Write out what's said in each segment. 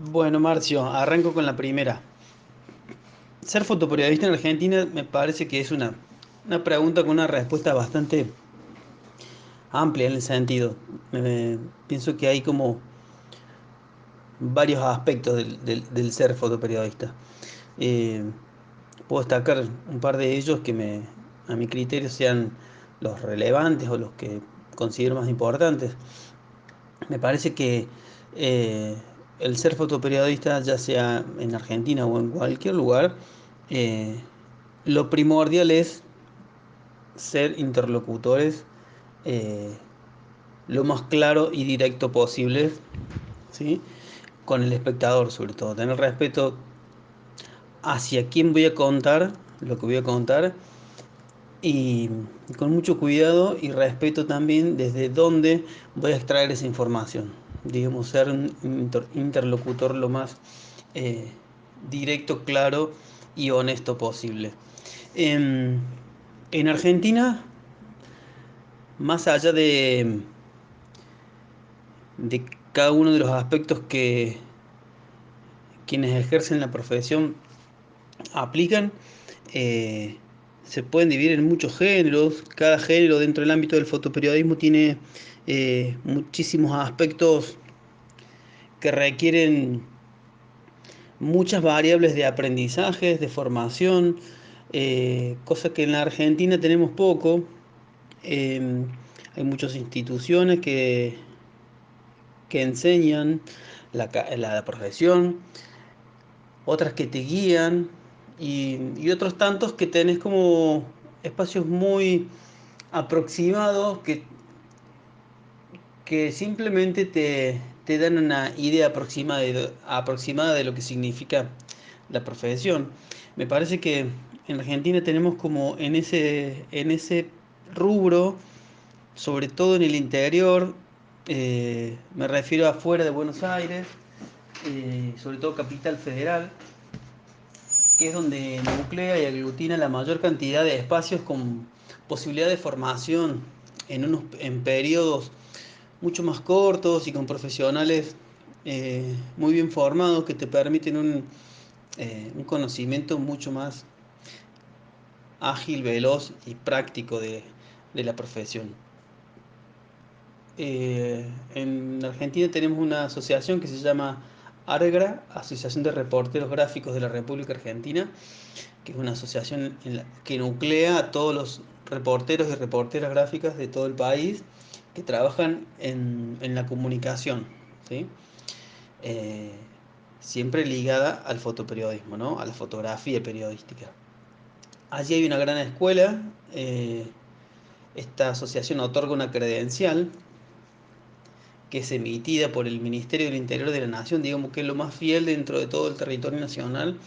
Bueno, Marcio, arranco con la primera. Ser fotoperiodista en Argentina me parece que es una pregunta con una respuesta bastante amplia en el sentido. Pienso que hay como varios aspectos del ser fotoperiodista. Eh, Puedo destacar un par de ellos a mi criterio, sean los relevantes o los que considero más importantes. Me parece que eh, el ser fotoperiodista, ya sea en Argentina o en cualquier lugar, eh, lo primordial es ser interlocutores eh, lo más claro y directo posible, ¿sí? Con el espectador, sobre todo. Tener respeto hacia quién voy a contar, lo que voy a contar, y con mucho cuidado y respeto también desde dónde voy a extraer esa información. Digamos, ser un interlocutor lo más eh, directo, claro y honesto posible. En, en Argentina, más allá de cada uno de los aspectos que quienes ejercen la profesión aplican, eh, se pueden dividir en muchos géneros. Cada género dentro del ámbito del fotoperiodismo tiene muchísimos aspectos que requieren muchas variables de aprendizajes, de formación, cosa que en la Argentina tenemos poco. Eh, Hay muchas instituciones que enseñan la profesión, otras que te guían y otros tantos que tenés como espacios muy aproximados que simplemente te dan una idea aproximada de lo que significa la profesión. Me parece que en Argentina tenemos como en ese rubro, sobre todo en el interior, me refiero afuera de Buenos Aires, sobre todo Capital Federal, que es donde nuclea y aglutina la mayor cantidad de espacios con posibilidad de formación en periodos mucho más cortos y con profesionales muy bien formados que te permiten un conocimiento mucho más ágil, veloz y práctico de la profesión. En Argentina tenemos una asociación que se llama ARGRA, Asociación de Reporteros Gráficos de la República Argentina, que es una asociación que nuclea a todos los reporteros y reporteras gráficas de todo el país que trabajan en la comunicación, ¿sí? Eh, Siempre ligada al fotoperiodismo, ¿no? A la fotografía periodística. Allí hay una gran escuela. Esta asociación otorga una credencial que es emitida por el Ministerio del Interior de la Nación, digamos que es lo más fiel dentro de todo el territorio nacional,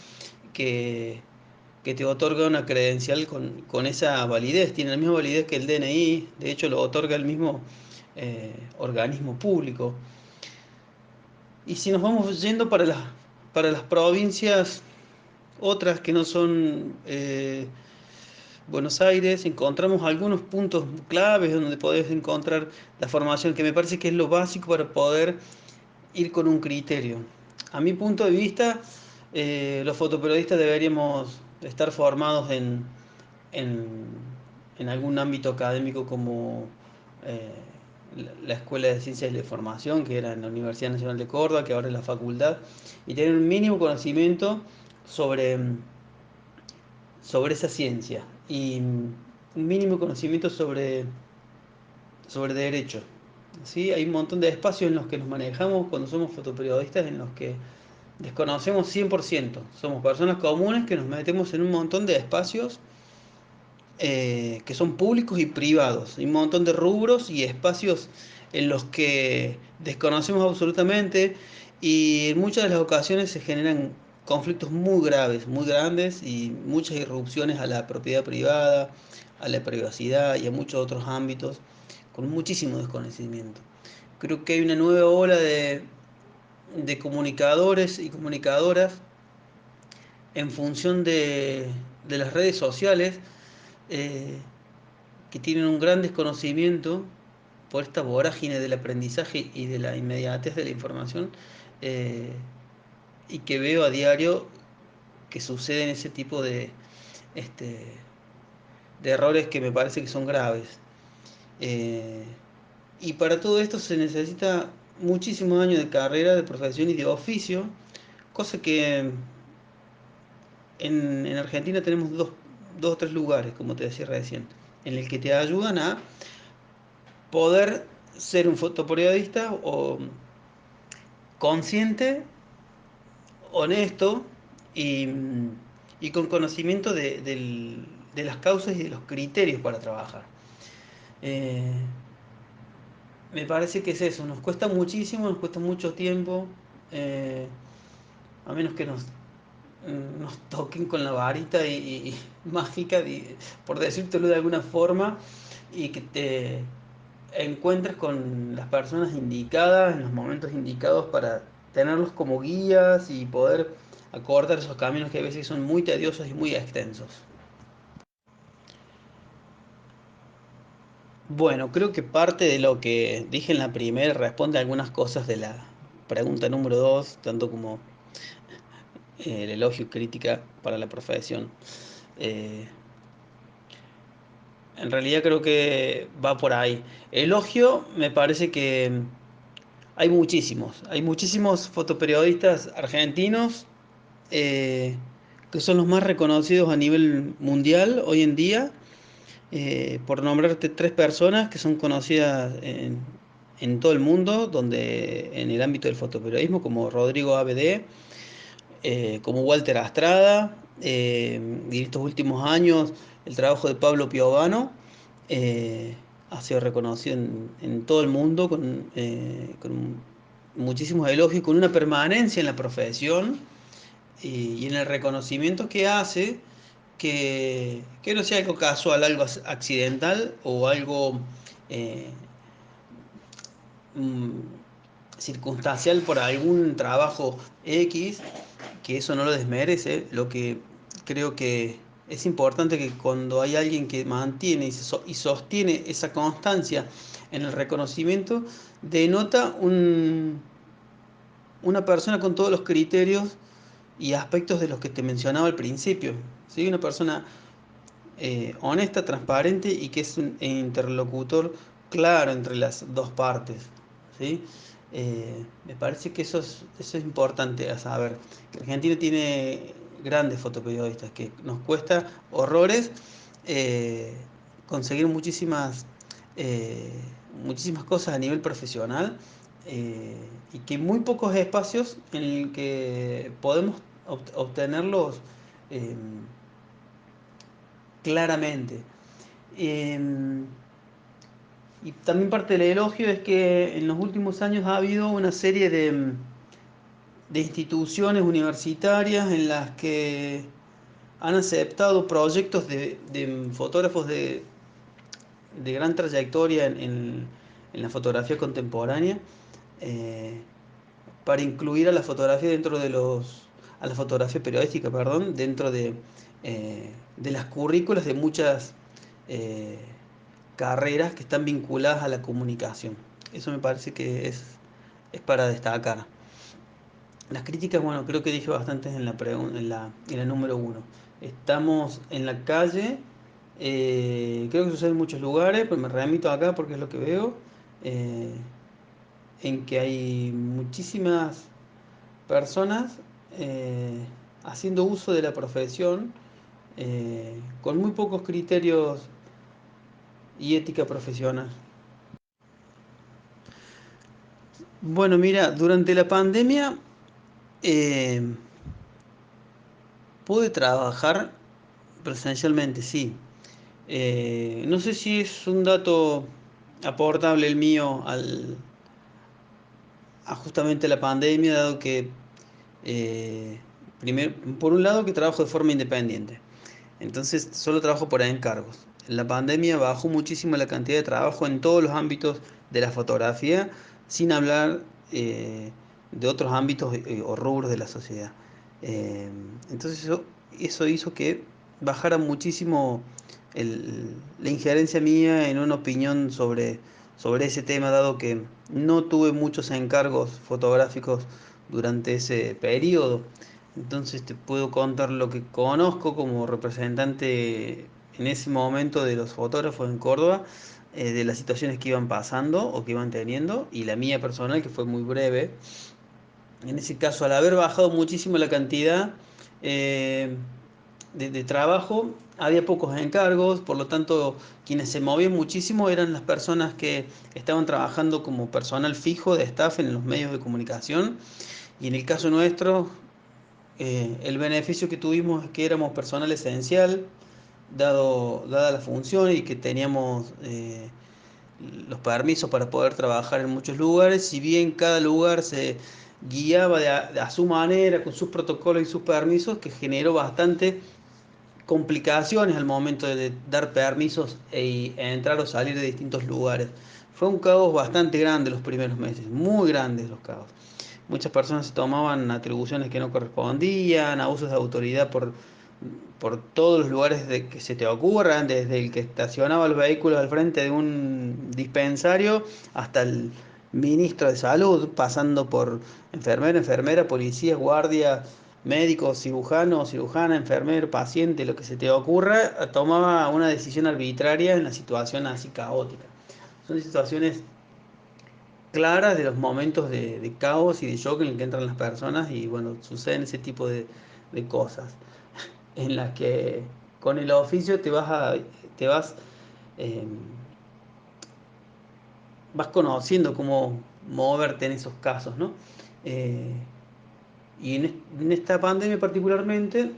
que, que te otorga una credencial con esa validez, tiene la misma validez que el DNI, de hecho lo otorga el mismo organismo público. Y si nos vamos yendo para las provincias, otras que no son Buenos Aires, encontramos algunos puntos claves donde podés encontrar la formación, que me parece que es lo básico para poder ir con un criterio. A mi punto de vista, los fotoperiodistas deberíamos estar formados en, en algún ámbito académico como la Escuela de Ciencias y de Formación, que era en la Universidad Nacional de Córdoba, que ahora es la facultad, y tener un mínimo conocimiento sobre, sobre esa ciencia y un mínimo conocimiento sobre derecho. ¿Sí? Hay un montón de espacios en los que nos manejamos cuando somos fotoperiodistas en los que desconocemos 100%. Somos personas comunes que nos metemos en un montón de espacios que son públicos y privados. Hay un montón de rubros y espacios en los que desconocemos absolutamente y en muchas de las ocasiones se generan conflictos muy graves, muy grandes y muchas irrupciones a la propiedad privada, a la privacidad y a muchos otros ámbitos con muchísimo desconocimiento. Creo que hay una nueva ola de comunicadores y comunicadoras en función de las redes sociales eh, que tienen un gran desconocimiento por esta vorágine del aprendizaje y de la inmediatez de la información, eh, y que veo a diario que suceden ese tipo este, de errores que me parece que son graves. Eh, y para todo esto se necesita muchísimos años de carrera, de profesión y de oficio, cosa que en Argentina tenemos dos o tres lugares, como te decía recién, en el que te ayudan a poder ser un fotoperiodista o consciente, honesto y, y con conocimiento de las causas y de los criterios para trabajar. Eh, Me parece que es eso, nos cuesta muchísimo, nos cuesta mucho tiempo, eh, a menos que nos toquen con la varita y mágica, por decírtelo de alguna forma, y que te encuentres con las personas indicadas en los momentos indicados para tenerlos como guías y poder acortar esos caminos que a veces son muy tediosos y muy extensos. Bueno, creo que parte de lo que dije en la primera responde a algunas cosas de la pregunta número 2, tanto como el elogio y crítica para la profesión. Eh, en realidad creo que va por ahí. Elogio me parece que hay muchísimos fotoperiodistas argentinos eh, que son los más reconocidos a nivel mundial hoy en día. Por nombrarte tres personas que son conocidas en todo el mundo, donde en el ámbito del fotoperiodismo, como Rodrigo ABD, como Walter Astrada, y en estos últimos años el trabajo de Pablo Piovano ha sido reconocido en todo el mundo con muchísimos elogios, con una permanencia en la profesión y en el reconocimiento que hace que no sea algo casual, algo accidental o algo eh, mm, circunstancial por algún trabajo X, que eso no lo desmerece. Lo que creo que es importante que cuando hay alguien que mantiene y sostiene esa constancia en el reconocimiento, denota una persona con todos los criterios y aspectos de los que te mencionaba al principio. ¿Sí? Una persona honesta, transparente y que es un interlocutor claro entre las dos partes. ¿Sí? Me parece que eso es importante a saber. Que Argentina tiene grandes fotoperiodistas, que nos cuesta horrores eh, conseguir eh, muchísimas cosas a nivel profesional y que muy pocos espacios en el que podemos obtenerlos eh, claramente. Eh, y también parte del elogio es que en los últimos años ha habido una serie de instituciones universitarias en las que han aceptado proyectos de fotógrafos de gran trayectoria en la fotografía contemporánea eh, para incluir a la fotografía a la fotografía periodística, perdón, dentro de las currículas de muchas eh, carreras que están vinculadas a la comunicación. Eso me parece que es para destacar. Las críticas, bueno, creo que dije bastantes en la número uno. Estamos en la calle, creo que sucede en muchos lugares, pero me remito acá porque es lo que veo, eh, en que hay muchísimas personas haciendo uso de la profesión con muy pocos criterios y ética profesional. Bueno, mira, durante la pandemia eh, pude trabajar presencialmente, sí. No sé si es un dato aportable el mío a justamente la pandemia, dado que, eh, por un lado, que trabajo de forma independiente. Entonces, solo trabajo por encargos. En la pandemia bajó muchísimo la cantidad de trabajo en todos los ámbitos de la fotografía, sin hablar de otros ámbitos o rubros de la sociedad. Eh, entonces, eso hizo que bajara muchísimo la injerencia mía en una opinión sobre ese tema, dado que no tuve muchos encargos fotográficos durante ese periodo. Entonces te puedo contar lo que conozco como representante en ese momento de los fotógrafos en Córdoba, de las situaciones que iban pasando o que iban teniendo, y la mía personal, que fue muy breve. En ese caso, al haber bajado muchísimo la cantidad eh, de trabajo, había pocos encargos, por lo tanto, quienes se movían muchísimo eran las personas que estaban trabajando como personal fijo de staff en los medios de comunicación. Y en el caso nuestro, el beneficio que tuvimos es que éramos personal esencial, dada la función y que teníamos los permisos para poder trabajar en muchos lugares. Si bien cada lugar se guiaba a su manera, con sus protocolos y sus permisos, que generó bastante complicaciones al momento de dar permisos entrar o salir de distintos lugares. Fue un caos bastante grande los primeros meses, muy grandes los caos. Muchas personas se tomaban atribuciones que no correspondían, abusos de autoridad por todos los lugares de que se te ocurran, desde el que estacionaba los vehículos al frente de un dispensario hasta el ministro de salud, pasando por enfermera, policía, guardia, médico, cirujano, cirujana, enfermero, paciente, lo que se te ocurra, tomaba una decisión arbitraria en la situación así caótica. Son situaciones claras de los momentos de caos y de shock en el que entran las personas y bueno, suceden ese tipo de cosas en las que con el oficio te eh, vas conociendo cómo moverte en esos casos, ¿no? Eh, y en esta pandemia particularmente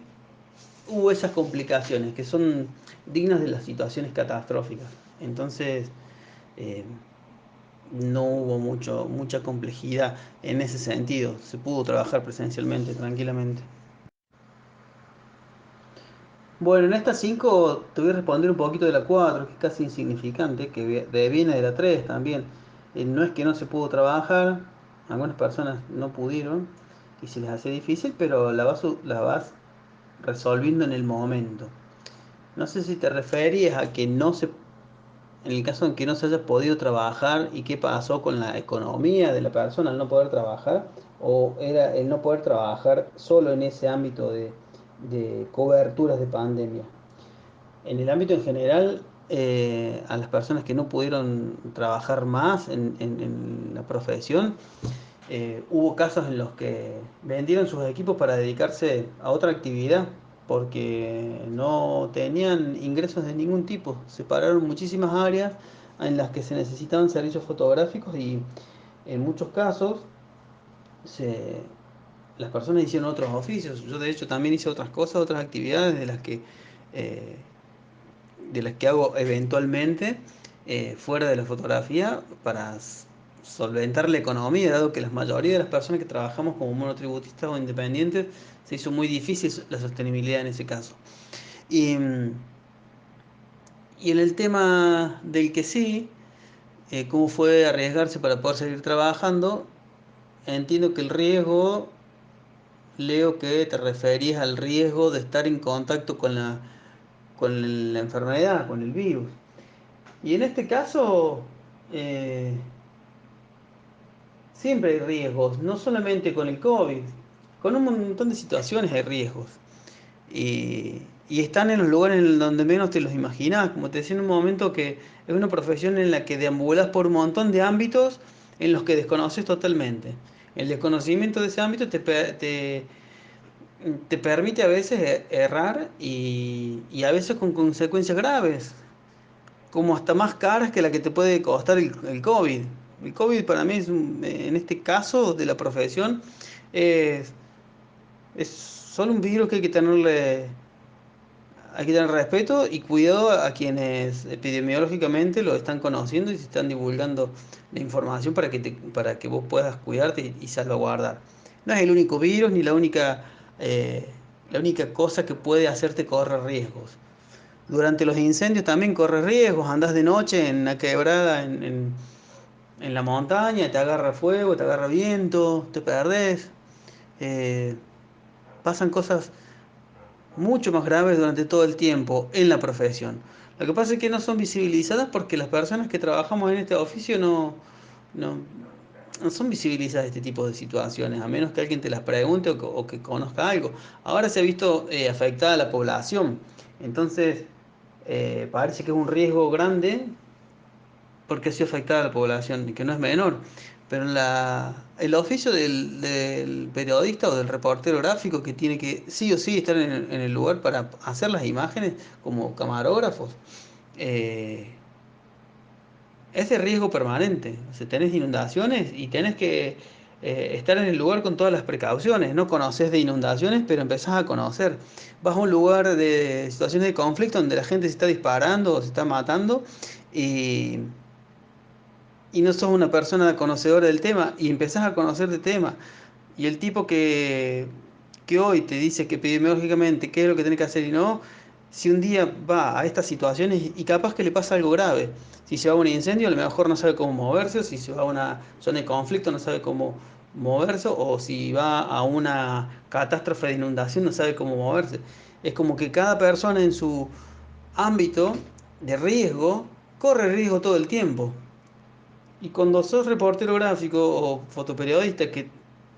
hubo esas complicaciones que son dignas de las situaciones catastróficas. Entonces, eh, no hubo mucha complejidad en ese sentido. Se pudo trabajar presencialmente tranquilamente. Bueno, en estas 5 te voy a responder un poquito de la 4 que es casi insignificante, que viene de la 3 también. No es que no se pudo trabajar, algunas personas no pudieron y se les hace difícil, pero la vas resolviendo en el momento. No sé si te referías a que no se, en el caso en que no se haya podido trabajar y qué pasó con la economía de la persona al no poder trabajar, o era el no poder trabajar solo en ese ámbito de coberturas de pandemia. En el ámbito en general, a las personas que no pudieron trabajar más en la profesión, hubo casos en los que vendieron sus equipos para dedicarse a otra actividad porque no tenían ingresos de ningún tipo. Separaron muchísimas áreas en las que se necesitaban servicios fotográficos y en muchos casos se, las personas hicieron otros oficios. Yo de hecho también hice otras cosas, otras actividades eh, de las que hago eventualmente fuera de la fotografía para solventar la economía, dado que la mayoría de las personas que trabajamos como monotributistas o independientes se hizo muy difícil la sostenibilidad en ese caso. Y, y en el tema del que sí, cómo fue arriesgarse para poder seguir trabajando, entiendo que el riesgo, leo que te referías al riesgo de estar en contacto con la enfermedad, con el virus. Y en este caso, eh, siempre hay riesgos, no solamente con el COVID, con un montón de situaciones hay riesgos. Y están en los lugares en donde menos te los imaginas, como te decía en un momento, que es una profesión en la que deambulas por un montón de ámbitos en los que desconoces totalmente. El desconocimiento de ese ámbito te permite a veces errar y a veces con consecuencias graves, como hasta más caras que la que te puede costar el COVID. El COVID para mí en este caso de la profesión es, es solo un virus que hay que tener respeto y cuidado a quienes epidemiológicamente lo están conociendo y se están divulgando la información para que vos puedas cuidarte y salvaguardar. No es el único virus ni eh, la única cosa que puede hacerte correr riesgos. Durante los incendios también corres riesgos, andás de noche en la quebrada, en la montaña, te agarra fuego, te agarra viento, te perdés. Eh, Pasan cosas mucho más graves durante todo el tiempo en la profesión. Lo que pasa es que no son visibilizadas porque las personas que trabajamos en este oficio no, son visibilizadas este tipo de situaciones, a menos que alguien te las pregunte o que conozca algo. Ahora se ha visto afectada la población, entonces parece que es un riesgo grande porque ha sido afectada la población y que no es menor. Pero el oficio del periodista o del reportero gráfico que tiene que sí o sí estar en el lugar para hacer las imágenes como camarógrafos, eh, es de riesgo permanente. O sea, tenés inundaciones y tenés que estar en el lugar con todas las precauciones. No conoces de inundaciones, pero empezás a conocer. Vas a un lugar de situaciones de conflicto donde la gente se está disparando o se está matando y, y no sos una persona conocedora del tema y empezás a conocer de tema. Y el tipo que hoy te dice que epidemiológicamente qué es lo que tenés que hacer y no, si un día va a estas situaciones y capaz que le pasa algo grave, si se va a un incendio a lo mejor no sabe cómo moverse, o si se va a una zona de conflicto no sabe cómo moverse, o si va a una catástrofe de inundación no sabe cómo moverse. Es como que cada persona en su ámbito de riesgo corre riesgo todo el tiempo. Y cuando sos reportero gráfico o fotoperiodista que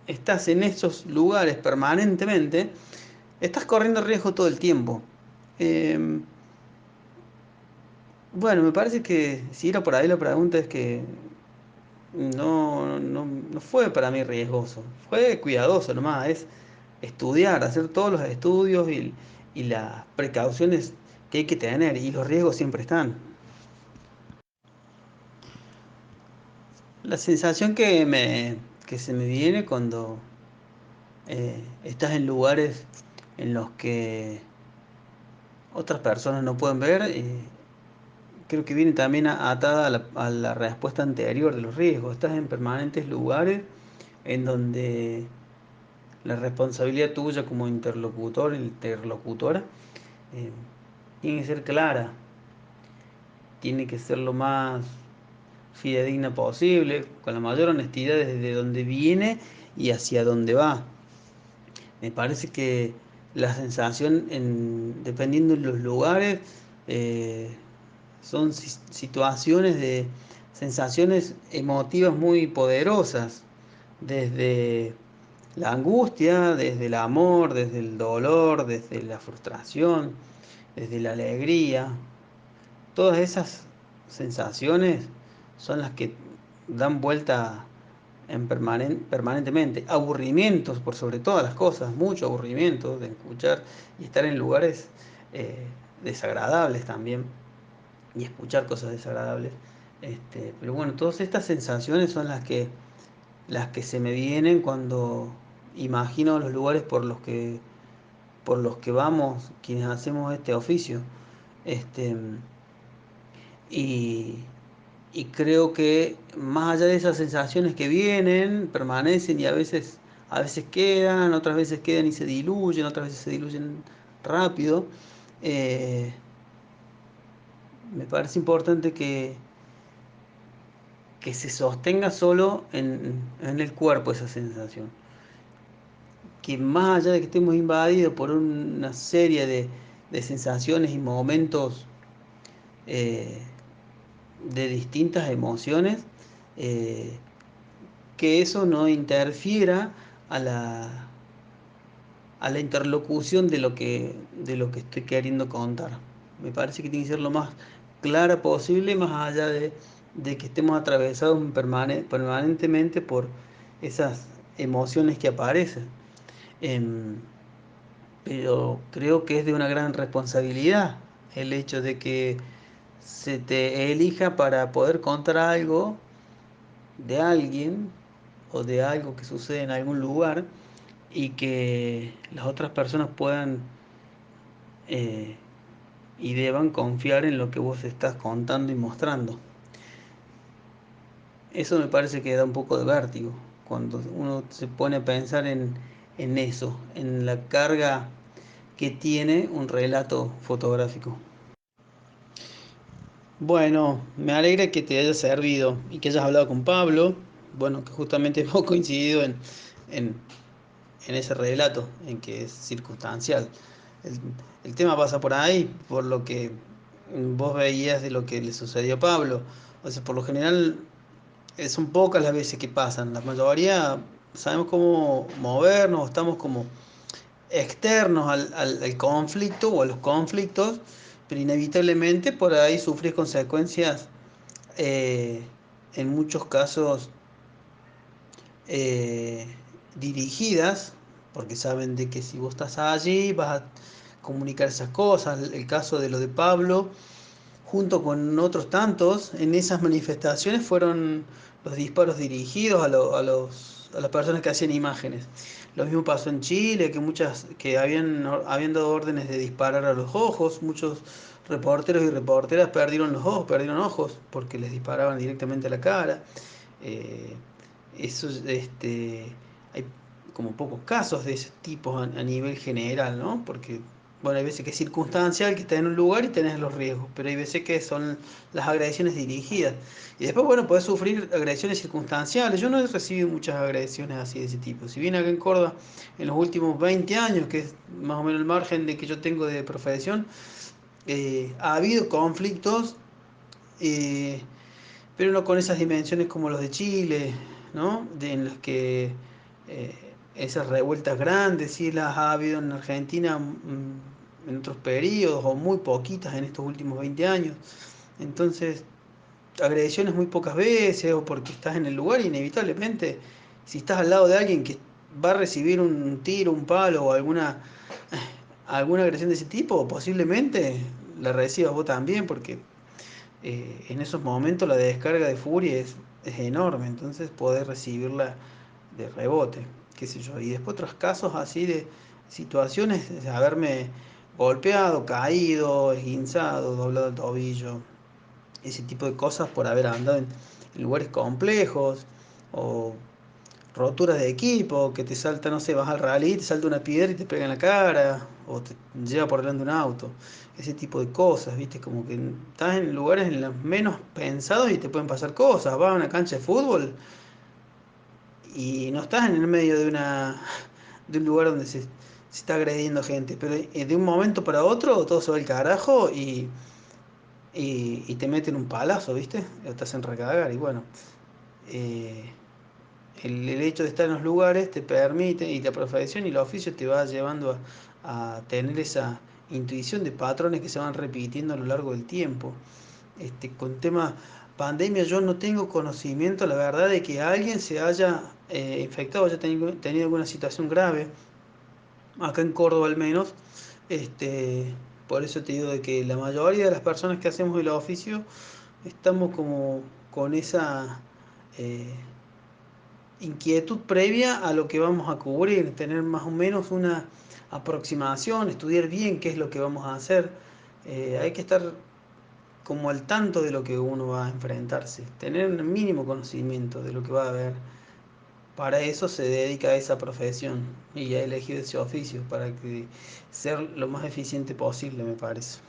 estás en esos lugares permanentemente, estás corriendo riesgo todo el tiempo. Eh, bueno, me parece que si era por ahí la pregunta es que no fue para mí riesgoso, fue cuidadoso nomás, es estudiar, hacer todos los estudios y las precauciones que hay que tener y los riesgos siempre están. La sensación que se me viene cuando estás en lugares en los que otras personas no pueden ver, creo que viene también atada a la respuesta anterior de los riesgos. Estás en permanentes lugares en donde la responsabilidad tuya como interlocutor, interlocutora, eh, tiene que ser clara, tiene que ser lo más fidedigna posible, con la mayor honestidad desde donde viene y hacia dónde va. Me parece que la sensación, dependiendo de los lugares, eh, son situaciones de sensaciones emotivas muy poderosas, desde la angustia, desde el amor, desde el dolor, desde la frustración, desde la alegría. Todas esas sensaciones son las que dan vuelta permanentemente. Aburrimientos por sobre todas las cosas, mucho aburrimiento de escuchar y estar en lugares eh, desagradables también y escuchar cosas desagradables. Pero bueno, todas estas sensaciones son las que se me vienen cuando imagino los lugares por los que vamos quienes hacemos este oficio. Este, y, y creo que más allá de esas sensaciones que vienen, permanecen y a veces quedan, otras veces quedan y se diluyen, otras veces se diluyen rápido, eh, me parece importante que se sostenga solo en el cuerpo esa sensación. Que más allá de que estemos invadidos por una serie de sensaciones y momentos eh, de distintas emociones, eh, que eso no interfiera a a la interlocución de lo que estoy queriendo contar. Me parece que tiene que ser lo más clara posible, más allá de que estemos atravesados permanentemente por esas emociones que aparecen. Em, pero creo que es de una gran responsabilidad el hecho de que se te elija para poder contar algo de alguien o de algo que sucede en algún lugar y que las otras personas puedan eh, y deban confiar en lo que vos estás contando y mostrando. Eso me parece que da un poco de vértigo cuando uno se pone a pensar en eso, en la carga que tiene un relato fotográfico. Bueno, me alegra que te haya servido y que hayas hablado con Pablo. Bueno, que justamente hemos coincidido en, en ese relato, en que es circunstancial. El, el tema pasa por ahí, por lo que vos veías de lo que le sucedió a Pablo. O sea, por lo general son pocas las veces que pasan. La mayoría sabemos cómo movernos, estamos como externos al conflicto o a los conflictos, pero inevitablemente por ahí sufres consecuencias eh, en muchos casos eh, dirigidas, porque saben de que si vos estás allí vas a comunicar esas cosas. El caso de lo de Pablo, junto con otros tantos, en esas manifestaciones fueron los disparos dirigidos a las personas que hacían imágenes. Lo mismo pasó en Chile, que muchas que habían dado órdenes de disparar a los ojos, muchos reporteros y reporteras perdieron los ojos, perdieron ojos porque les disparaban directamente a la cara. Eh, eso, hay como pocos casos de ese tipo a nivel general, ¿no? Porque, bueno, hay veces que es circunstancial, que estás en un lugar y tenés los riesgos, pero hay veces que son las agresiones dirigidas. Y después, bueno, podés sufrir agresiones circunstanciales. Yo no he recibido muchas agresiones así de ese tipo. Si bien acá en Córdoba, en los últimos 20 años, que es más o menos el margen de que yo tengo de profesión, ha habido conflictos, eh, pero no con esas dimensiones como los de Chile, ¿no? En los que eh, esas revueltas grandes sí las ha habido en Argentina en otros periodos o muy poquitas en estos últimos 20 años. Entonces, agresiones muy pocas veces o porque estás en el lugar, inevitablemente, si estás al lado de alguien que va a recibir un tiro, un palo o alguna agresión de ese tipo, posiblemente la recibas vos también, porque en esos momentos la descarga de furia es enorme, entonces podés recibirla de rebote, qué sé yo. Y después otros casos así de situaciones, de haberme golpeado, caído, esguinzado, doblado el tobillo, ese tipo de cosas por haber andado en lugares complejos, o roturas de equipo, que te salta, no sé, vas al rally, te salta una piedra y te pega en la cara, o te lleva por delante un auto, ese tipo de cosas, ¿viste? Como que estás en lugares en los menos pensados y te pueden pasar cosas. Vas a una cancha de fútbol y no estás en el medio de un lugar donde se está agrediendo gente, pero de un momento para otro todo se va al carajo y te meten un palazo, ¿viste? O te hacen recagar y bueno. eh, el hecho de estar en los lugares te permite, y la profesión y el oficio te va llevando a tener esa intuición de patrones que se van repitiendo a lo largo del tiempo. Con tema pandemia yo no tengo conocimiento, la verdad, de que alguien se haya infectado, haya tenido alguna situación grave, acá en Córdoba al menos. Este, por eso te digo de que la mayoría de las personas que hacemos el oficio estamos como con esa eh, inquietud previa a lo que vamos a cubrir, tener más o menos una aproximación, estudiar bien qué es lo que vamos a hacer. Hay que estar como al tanto de lo que uno va a enfrentarse, tener un mínimo conocimiento de lo que va a haber. Para eso se dedica a esa profesión y ha elegido ese oficio, para que ser lo más eficiente posible, me parece.